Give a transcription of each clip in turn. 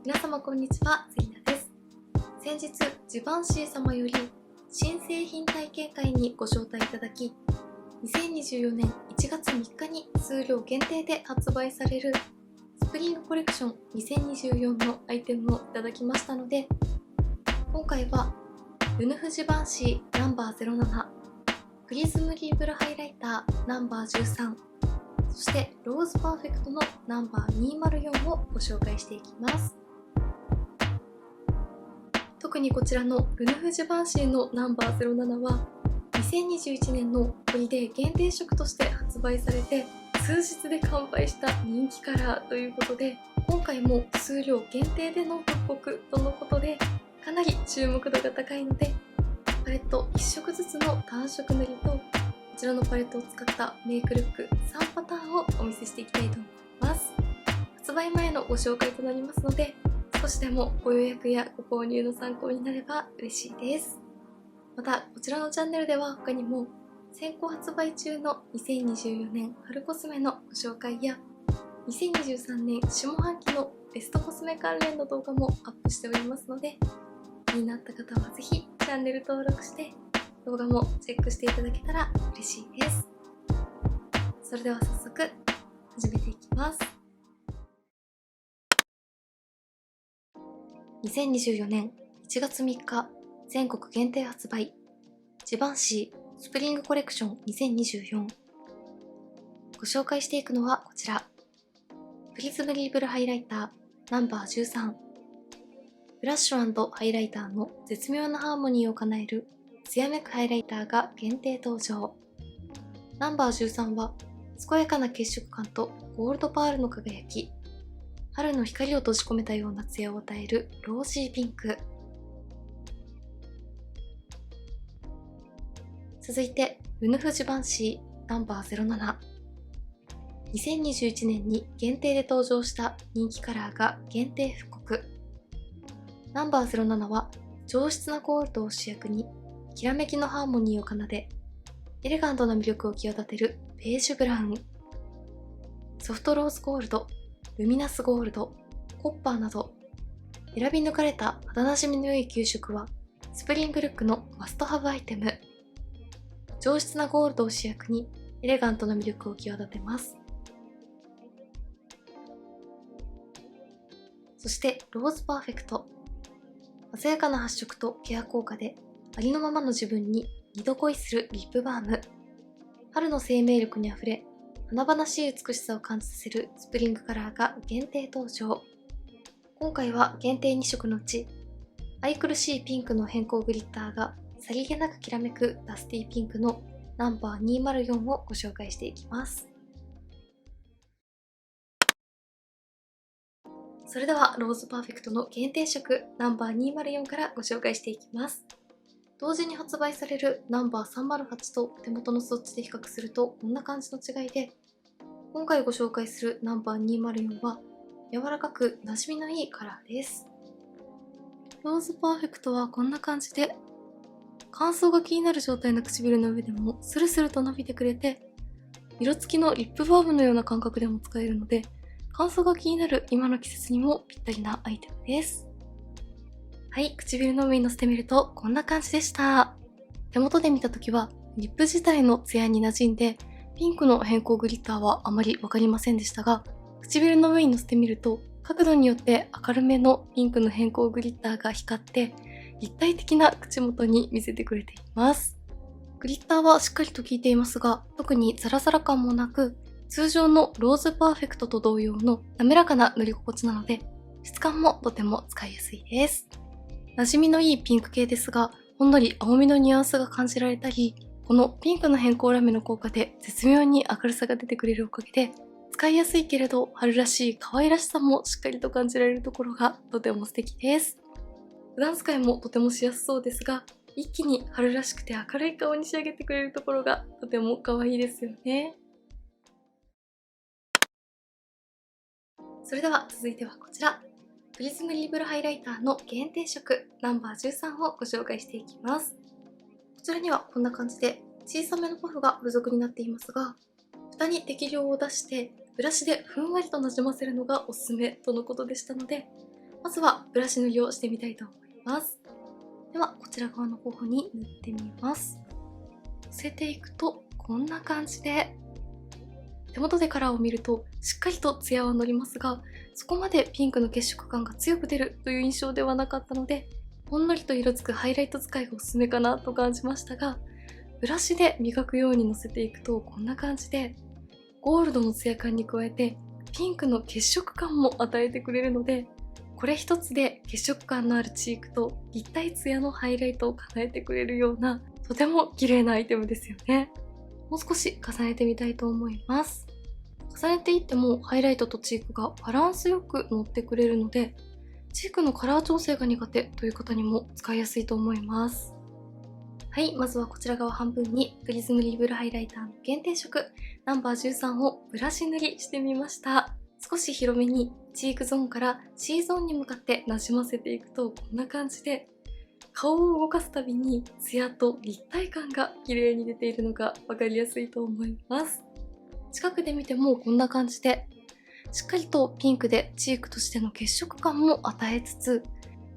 皆様こんにちは、セリナです。先日、ジバンシー様より新製品体験会にご招待いただき、2024年1月3日に数量限定で発売されるスプリングコレクション2024のアイテムをいただきましたので、今回はルヌフジバンシーナンバー07、プリズムリーブルハイライターナンバー13、そしてローズパーフェクトのナンバー204をご紹介していきます。特にこちらのルヌフジバンシーのナンバー07は2021年のホリデー限定色として発売されて数日で完売した人気カラーということで、今回も数量限定での復刻とのことでかなり注目度が高いので、パレット1色ずつの単色塗りとこちらのパレットを使ったメイクルック3パターンをお見せしていきたいと思います。発売前のご紹介となりますので、少しでもご予約やご購入の参考になれば嬉しいです。また、こちらのチャンネルでは他にも先行発売中の2024年春コスメのご紹介や2023年下半期のベストコスメ関連の動画もアップしておりますので、気になった方はぜひチャンネル登録して動画もチェックしていただけたら嬉しいです。それでは早速始めていきます。2024年1月3日全国限定発売、ジバンシースプリングコレクション2024。ご紹介していくのはこちら、プリズムリーブルハイライターナンバー13、ブラッシュ&ハイライターの絶妙なハーモニーを叶える艶めくハイライターが限定登場。ナンバー13は健やかな血色感とゴールドパールの輝き、春の光を閉じ込めたような艶を与えるロージーピンク。続いてルヌフジバンシーナンバー07。2021年に限定で登場した人気カラーが限定復刻。ナンバー07は上質なゴールドを主役にきらめきのハーモニーを奏で、エレガントな魅力を際立てるベージュブラウン、ソフトローズゴールド、ルミナスゴールド、コッパーなど選び抜かれた肌なじみの良い9色はスプリングルックのマストハブアイテム。上質なゴールドを主役にエレガントな魅力を際立てます。そしてローズパーフェクト、鮮やかな発色とケア効果でありのままの自分に二度恋するリップバーム。春の生命力にあふれ華々しい美しさを感じさせるスプリングカラーが限定登場。今回は限定2色のうち愛くるしいピンクの変更グリッターがさりげなくきらめくダスティーピンクのナンバー204をご紹介していきます。それではローズパーフェクトの限定色ナンバー204からご紹介していきます。同時に発売されるナンバー308と手元のストッチで比較するとこんな感じの違いで、今回ご紹介するナンバー204は柔らかく馴染みのいいカラーです。ローズパーフェクトはこんな感じで、乾燥が気になる状態の唇の上でもスルスルと伸びてくれて、色付きのリップバームのような感覚でも使えるので、乾燥が気になる今の季節にもぴったりなアイテムです。はい、唇の上にのせてみるとこんな感じでした。手元で見たときはリップ自体のツヤに馴染んで、ピンクの変更グリッターはあまりわかりませんでしたが、唇の上にのせてみると角度によって明るめのピンクの変更グリッターが光って立体的な口元に見せてくれています。グリッターはしっかりと効いていますが、特にザラザラ感もなく、通常のローズパーフェクトと同様の滑らかな塗り心地なので、質感もとても使いやすいです。馴染みのいいピンク系ですが、ほんのり青みのニュアンスが感じられたり、このピンクの変更ラメの効果で絶妙に明るさが出てくれるおかげで、使いやすいけれど春らしい可愛らしさもしっかりと感じられるところがとても素敵です。普段使いもとてもしやすそうですが、一気に春らしくて明るい顔に仕上げてくれるところがとても可愛いですよね。それでは続いてはこちら、プリズムリーブルハイライターの限定色ナンバー13をご紹介していきます。こちらにはこんな感じで小さめのパフが付属になっていますが、蓋に適量を出してブラシでふんわりとなじませるのがおすすめとのことでしたので、まずはブラシ塗りをしてみたいと思います。ではこちら側の方に塗ってみます。のせていくとこんな感じで、手元でカラーを見るとしっかりとツヤは乗りますが、そこまでピンクの血色感が強く出るという印象ではなかったので、ほんのりと色づくハイライト使いがおすすめかなと感じましたが、ブラシで磨くようにのせていくとこんな感じで、ゴールドのツヤ感に加えてピンクの血色感も与えてくれるので、これ一つで血色感のあるチークと立体ツヤのハイライトを叶えてくれるような、とても綺麗なアイテムですよね。もう少し重ねてみたいと思います。重ねていってもハイライトとチークがバランスよく乗ってくれるので、チークのカラー調整が苦手という方にも使いやすいと思います。はい、まずはこちら側半分にプリズムリーブルハイライターの限定色ナンバー13をブラシ塗りしてみました。少し広めにチークゾーンから C ゾーンに向かってなじませていくとこんな感じで、顔を動かすたびにツヤと立体感が綺麗に出ているのが分かりやすいと思います。近くで見てもこんな感じで、しっかりとピンクでチークとしての血色感も与えつつ、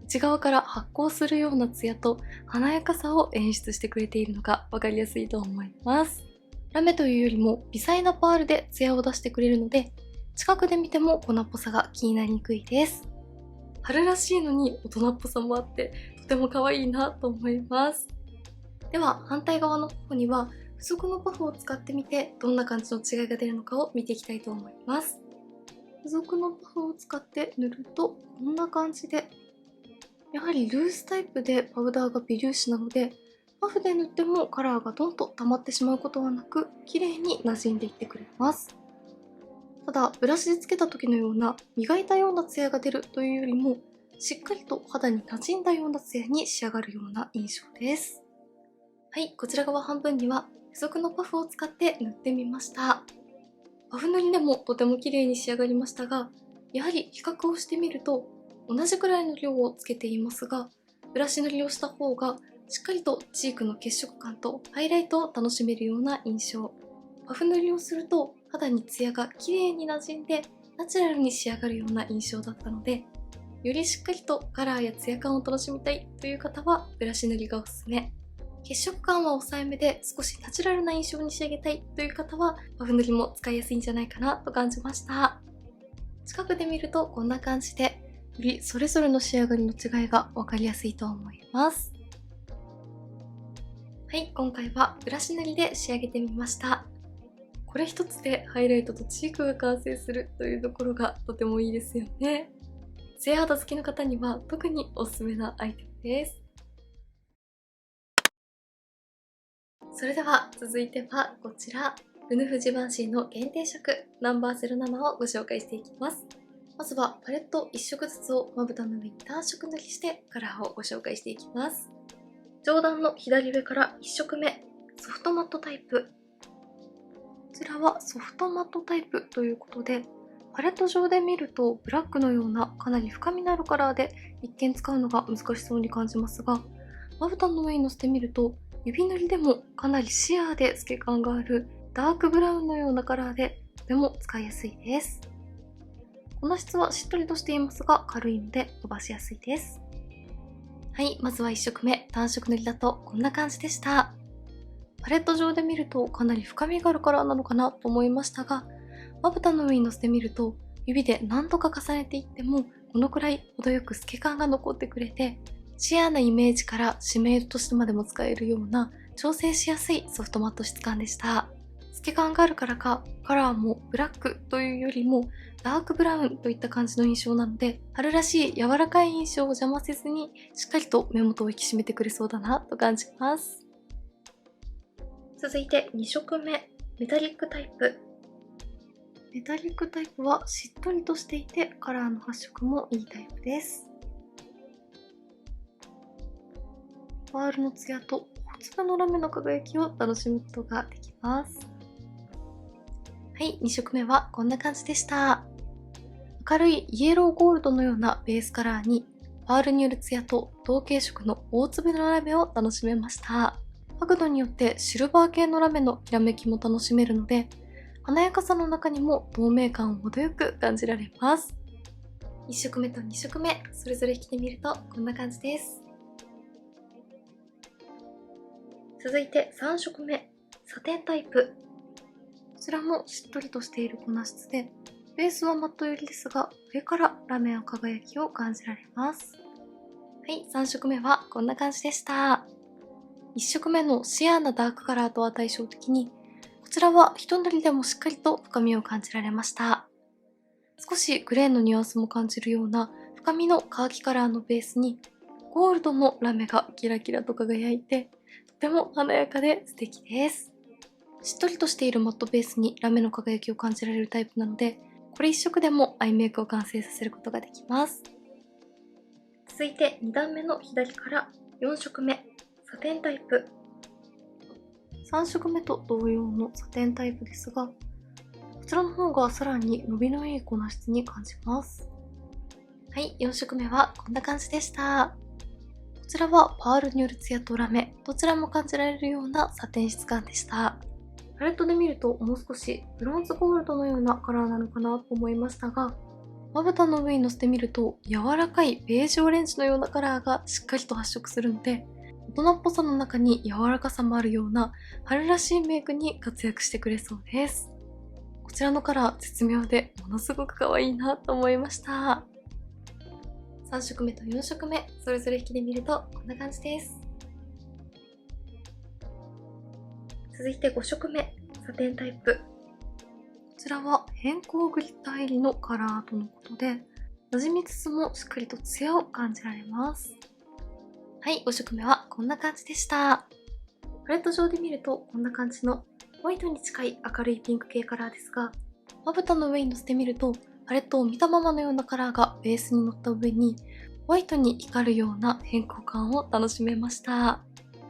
内側から発光するようなツヤと華やかさを演出してくれているのが分かりやすいと思います。ラメというよりも微細なパールでツヤを出してくれるので、近くで見ても粉っぽさが気になりにくいです。春らしいのに大人っぽさもあってとても可愛いなと思います。では反対側の方には付属のパフを使ってみてどんな感じの違いが出るのかを見ていきたいと思います。付属のパフを使って塗るとこんな感じで、やはりルースタイプでパウダーが微粒子なので、パフで塗ってもカラーがどんと溜まってしまうことはなく、綺麗に馴染んでいってくれます。ただブラシでつけた時のような磨いたようなツヤが出るというよりも、しっかりと肌に馴染んだようなツヤに仕上がるような印象です。はい、こちら側半分には付属のパフを使って塗ってみました。パフ塗りでもとても綺麗に仕上がりましたが、やはり比較をしてみると同じくらいの量をつけていますが、ブラシ塗りをした方がしっかりとチークの血色感とハイライトを楽しめるような印象。パフ塗りをすると肌にツヤが綺麗に馴染んでナチュラルに仕上がるような印象だったので、よりしっかりとカラーやツヤ感を楽しみたいという方はブラシ塗りがおすすめ。血色感は抑えめで少しナチュラルな印象に仕上げたいという方はパフ塗りも使いやすいんじゃないかなと感じました。近くで見るとこんな感じで、よりそれぞれの仕上がりの違いが分かりやすいと思います。はい、今回はブラシ塗りで仕上げてみました。これ一つでハイライトとチークが完成するというところがとてもいいですよね。ツヤ肌好きの方には特におすすめなアイテムです。それでは続いてはこちら、ルヌフジバンシーの限定色ナンバー07をご紹介していきます。まずはパレット1色ずつをまぶたの上に単色塗りしてカラーをご紹介していきます。上段の左上から1色目、ソフトマットタイプ。こちらはソフトマットタイプということで、パレット上で見るとブラックのようなかなり深みのあるカラーで一見使うのが難しそうに感じますが、まぶたの上にのせてみると指塗りでもかなりシアーで透け感があるダークブラウンのようなカラーでとても使いやすいです。粉質はしっとりとしていますが軽いので伸ばしやすいです。はい、まずは1色目、単色塗りだとこんな感じでした。パレット上で見るとかなり深みがあるカラーなのかなと思いましたが、まぶたの上にのせてみると指で何度か重ねていってもこのくらい程よく透け感が残ってくれて、シアーなイメージからシメールとしてまでも使えるような調整しやすいソフトマット質感でした。透け感があるからかカラーもブラックというよりもダークブラウンといった感じの印象なので、春らしい柔らかい印象を邪魔せずにしっかりと目元を引き締めてくれそうだなと感じます。続いて2色目、メタリックタイプ。メタリックタイプはしっとりとしていてカラーの発色もいいタイプです。パールのツヤと小粒のラメの輝きを楽しむことができます。はい、2色目はこんな感じでした。明るいイエローゴールドのようなベースカラーにパールによるツヤと同系色の大粒のラメを楽しめました。角度によってシルバー系のラメのきらめきも楽しめるので、華やかさの中にも透明感を程よく感じられます。1色目と2色目、それぞれ引きで見るとこんな感じです。続いて3色目、サテンタイプ。こちらもしっとりとしている粉質で、ベースはマット寄りですが、上からラメの輝きを感じられます。はい、3色目はこんな感じでした。1色目のシアーなダークカラーとは対照的に、こちらは一塗りでもしっかりと深みを感じられました。少しグレーのニュアンスも感じるような深みのカーキカラーのベースに、ゴールドのラメがキラキラと輝いて、とても華やかで素敵です。しっとりとしているマットベースにラメの輝きを感じられるタイプなので、これ一色でもアイメイクを完成させることができます。続いて2段目の左から4色目、サテンタイプ。3色目と同様のサテンタイプですが、こちらの方がさらに伸びのいい粉質に感じます。はい、4色目はこんな感じでした。こちらはパールによるツヤとラメ、どちらも感じられるようなサテン質感でした。パレットで見るともう少しブロンズゴールドのようなカラーなのかなと思いましたが、まぶたの上にのせてみると柔らかいベージュオレンジのようなカラーがしっかりと発色するので、大人っぽさの中に柔らかさもあるような春らしいメイクに活躍してくれそうです。こちらのカラー絶妙でものすごく可愛いなと思いました。3色目と4色目、それぞれ引きで見るとこんな感じです。続いて5色目、サテンタイプ。こちらは偏光グリッター入りのカラーとのことで、馴染みつつもしっかりとツヤを感じられます。はい、5色目はこんな感じでした。パレット上で見るとこんな感じのホワイトに近い明るいピンク系カラーですが、まぶたの上にのせてみると、パレットを見たままのようなカラーがベースに乗った上に、ホワイトに光るような偏光感を楽しめました。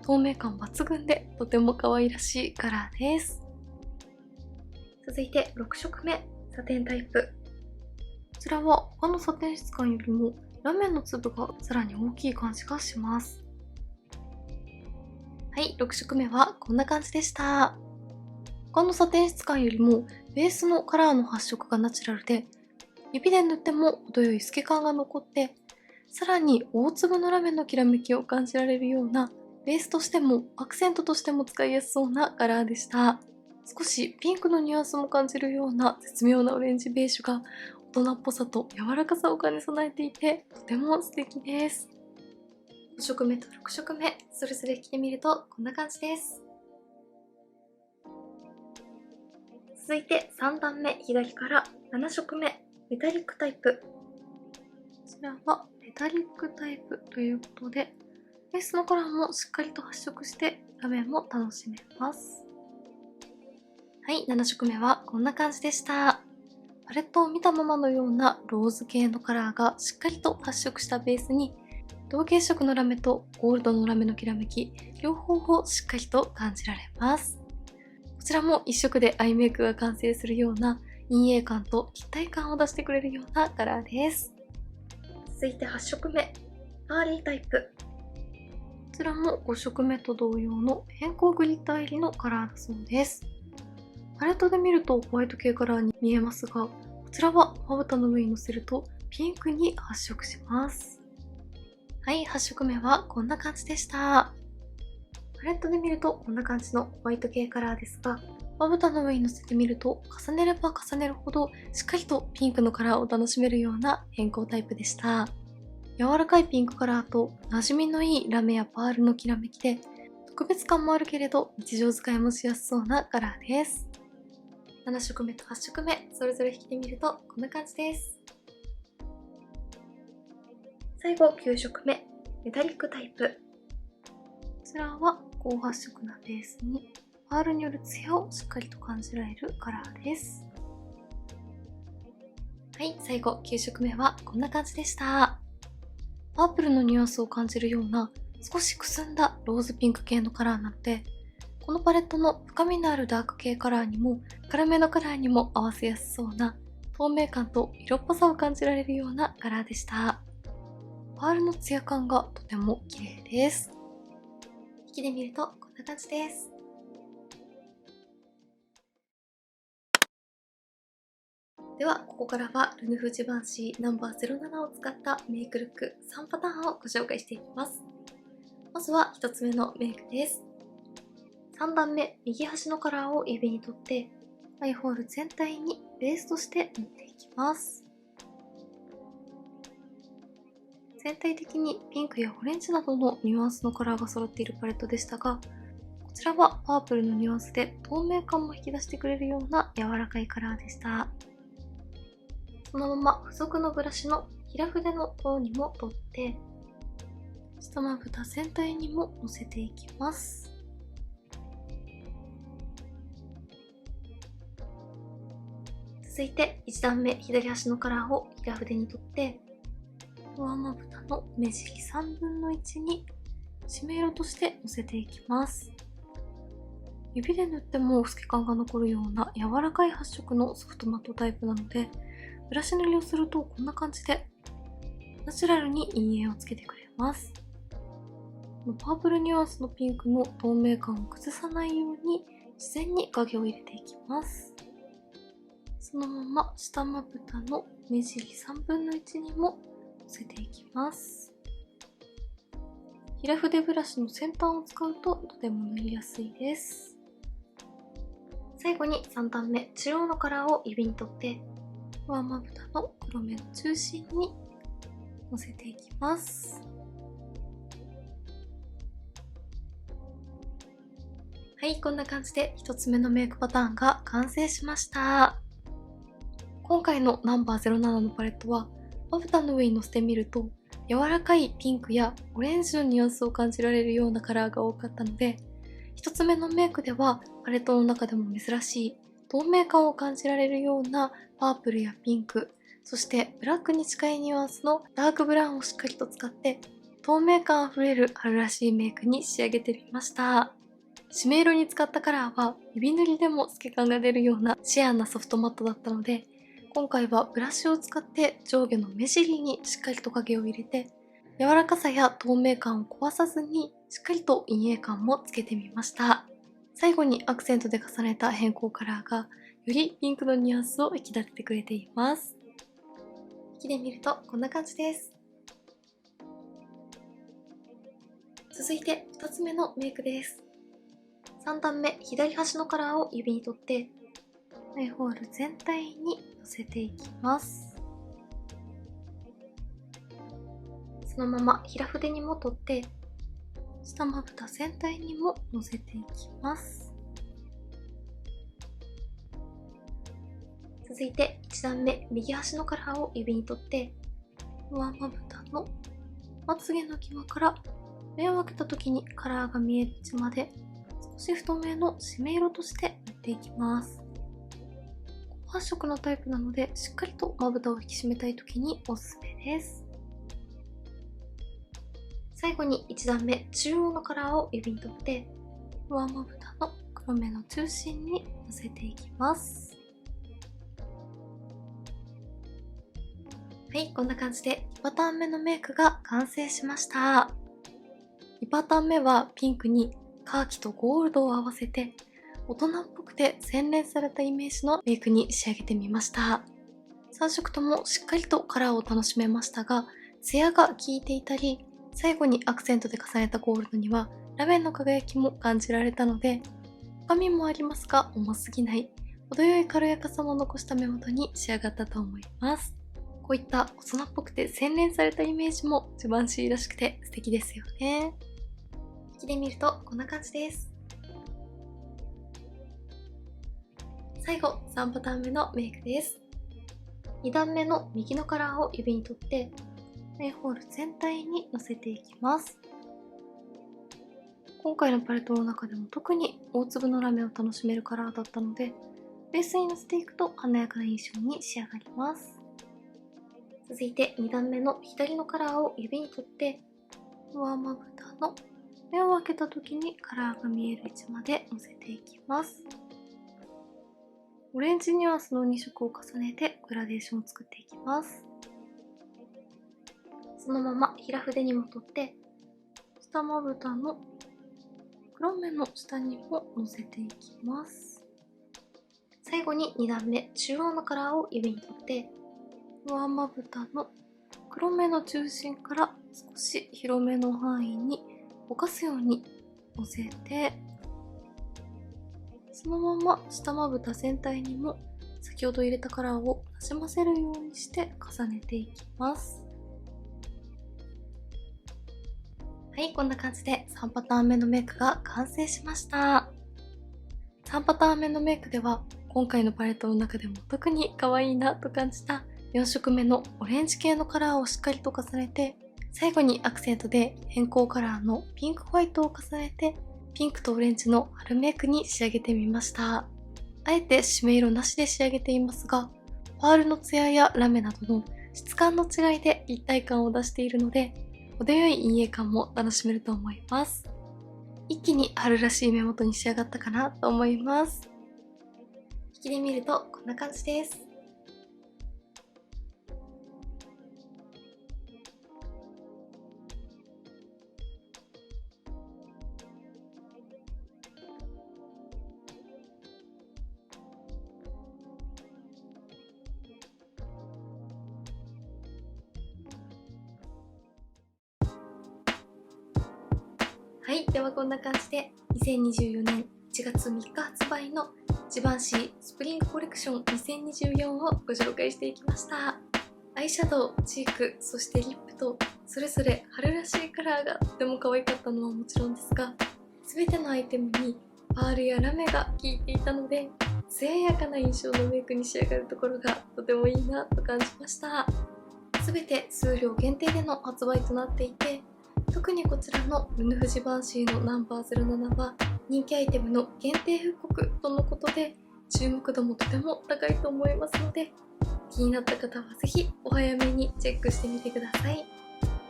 透明感抜群でとても可愛らしいカラーです。続いて6色目、サテンタイプ。こちらは他のサテン質感よりもラメの粒がさらに大きい感じがします。はい、6色目はこんな感じでした。他のサテン質感よりもベースのカラーの発色がナチュラルで、指で塗っても程よい透け感が残って、さらに大粒のラメのきらめきを感じられるような、ベースとしてもアクセントとしても使いやすそうなカラーでした。少しピンクのニュアンスも感じるような絶妙なオレンジベージュが大人っぽさと柔らかさを兼ね備えていて、とても素敵です。5色目と6色目、それぞれ着てみるとこんな感じです。続いて3段目左から7色目、メタリックタイプ。こちらはメタリックタイプということで、ベースのカラーもしっかりと発色してラメも楽しめます。はい、7色目はこんな感じでした。パレットを見たままのようなローズ系のカラーがしっかりと発色したベースに、同系色のラメとゴールドのラメのきらめき、両方をしっかりと感じられます。こちらも一色でアイメイクが完成するような陰影感と立体感を出してくれるようなカラーです。続いて8色目、パーリータイプ。こちらも5色目と同様の偏光グリッター入りのカラーだそうです。パレットで見るとホワイト系カラーに見えますが、こちらはまぶたの上にのせるとピンクに発色します。はい、8色目はこんな感じでした。パレットで見るとこんな感じのホワイト系カラーですが、まぶたの上にのせてみると重ねれば重ねるほどしっかりとピンクのカラーを楽しめるような偏光タイプでした。柔らかいピンクカラーと馴染みのいいラメやパールのきらめきで、特別感もあるけれど日常使いもしやすそうなカラーです。7色目と8色目、それぞれ引いてみるとこんな感じです。最後9色目、メタリックタイプ。こちらは高発色なベースにパールによるツヤをしっかりと感じられるカラーです。はい、最後9色目はこんな感じでした。パープルのニュアンスを感じるような少しくすんだローズピンク系のカラーなので、このパレットの深みのあるダーク系カラーにも軽めのカラーにも合わせやすそうな透明感と色っぽさを感じられるようなカラーでした。パールのツヤ感がとても綺麗です。引きで見るとこんな感じです。ではここからはルヌフジバンシーナンバー07を使ったメイクルック3パターンをご紹介していきます。まずは1つ目のメイクです。3段目、右端のカラーを指に取ってアイホール全体にベースとして塗っていきます。全体的にピンクやオレンジなどのニュアンスのカラーが揃っているパレットでしたが、こちらはパープルのニュアンスで透明感も引き出してくれるような柔らかいカラーでした。そのまま付属のブラシの平筆の方にも取って下まぶた全体にものせていきます。続いて1段目、左端のカラーを平筆に取って上まぶたの目尻3分の1に締め色としてのせていきます。指で塗っても透け感が残るような柔らかい発色のソフトマットタイプなので、ブラシ塗りをするとこんな感じでナチュラルに陰影をつけてくれます。パープルニュアンスのピンクの透明感を崩さないように自然に影を入れていきます。そのまま下まぶたの目尻3分の1にものせていきます。平筆ブラシの先端を使うととても塗りやすいです。最後に3段目、中央のカラーを指に取って上まぶたの黒目の中心にのせていきます。はい、こんな感じで1つ目のメイクパターンが完成しました。今回のナンバー07のパレットはまぶたの上にのせてみると柔らかいピンクやオレンジのニュアンスを感じられるようなカラーが多かったので、1つ目のメイクではパレットの中でも珍しい透明感を感じられるようなパープルやピンク、そしてブラックに近いニュアンスのダークブラウンをしっかりと使って透明感あふれる春らしいメイクに仕上げてみました。締め色に使ったカラーは指塗りでも透け感が出るようなシアンなソフトマットだったので、今回はブラシを使って上下の目尻にしっかりと影を入れて柔らかさや透明感を壊さずにしっかりと陰影感もつけてみました。最後にアクセントで重ねた変更カラーがよりピンクのニュアンスを引き立ててくれています。引きで見るとこんな感じです。続いて2つ目のメイクです。3段目、左端のカラーを指に取ってアイホール全体にのせていきます。そのまま平筆にも取って下まぶた全体にものせていきます。続いて1段目、右端のカラーを指に取って上まぶたのまつげの際から目を開けた時にカラーが見える位置まで少し太めの締め色として塗っていきます。高発色のタイプなのでしっかりとまぶたを引き締めたい時におすすめです。最後に1段目、中央のカラーを指に取って上まぶたの黒目の中心にのせていきます。はい、こんな感じで2パターン目のメイクが完成しました。2パターン目はピンクにカーキとゴールドを合わせて大人っぽくて洗練されたイメージのメイクに仕上げてみました。3色ともしっかりとカラーを楽しめましたが、ツヤが効いていたり最後にアクセントで重ねたゴールドにはラメンの輝きも感じられたので、深みもありますが重すぎない程よい軽やかさも残した目元に仕上がったと思います。こういった大人っぽくて洗練されたイメージもジバンシーらしくて素敵ですよね。引きで見るとこんな感じです。最後3パターン目のメイクです。2段目の右のカラーを指に取ってアイホール全体にのせていきます。今回のパレットの中でも特に大粒のラメを楽しめるカラーだったので、ベースにのせていくと華やかな印象に仕上がります。続いて2段目の左のカラーを指に取って上まぶたの目を開けた時にカラーが見える位置までのせていきます。オレンジニュアンスの2色を重ねてグラデーションを作っていきます。そのまま平筆にも取って下まぶたの黒目の下にものせていきます。最後に2段目、中央のカラーを指に取って、上まぶたの黒目の中心から少し広めの範囲にぼかすようにのせて、そのまま下まぶた全体にも先ほど入れたカラーをなじませるようにして重ねていきます。はい、こんな感じで3パターン目のメイクが完成しました。3パターン目のメイクでは今回のパレットの中でも特に可愛いなと感じた4色目のオレンジ系のカラーをしっかりと重ねて、最後にアクセントで変更カラーのピンクホワイトを重ねて、ピンクとオレンジの春メイクに仕上げてみました。あえて締め色なしで仕上げていますが、パールのツヤやラメなどの質感の違いで立体感を出しているので、程よい陰影感も楽しめると思います。一気に春らしい目元に仕上がったかなと思います。引きで見るとこんな感じです。はい、ではこんな感じで2024年1月3日発売のジバンシースプリングコレクション2024をご紹介していきました。アイシャドウ、チーク、そしてリップとそれぞれ春らしいカラーがとても可愛かったのはもちろんですが、全てのアイテムにパールやラメが効いていたので、艶やかな印象のメイクに仕上がるところがとてもいいなと感じました。全て数量限定での発売となっていて、特にこちらのルヌフジバンシーのナンバー07は人気アイテムの限定復刻とのことで、注目度もとても高いと思いますので、気になった方はぜひお早めにチェックしてみてください。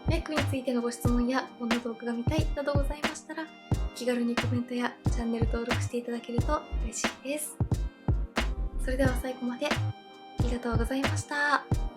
メイクについてのご質問やこんな動画が見たいなどございましたら、気軽にコメントやチャンネル登録していただけると嬉しいです。それでは最後までありがとうございました。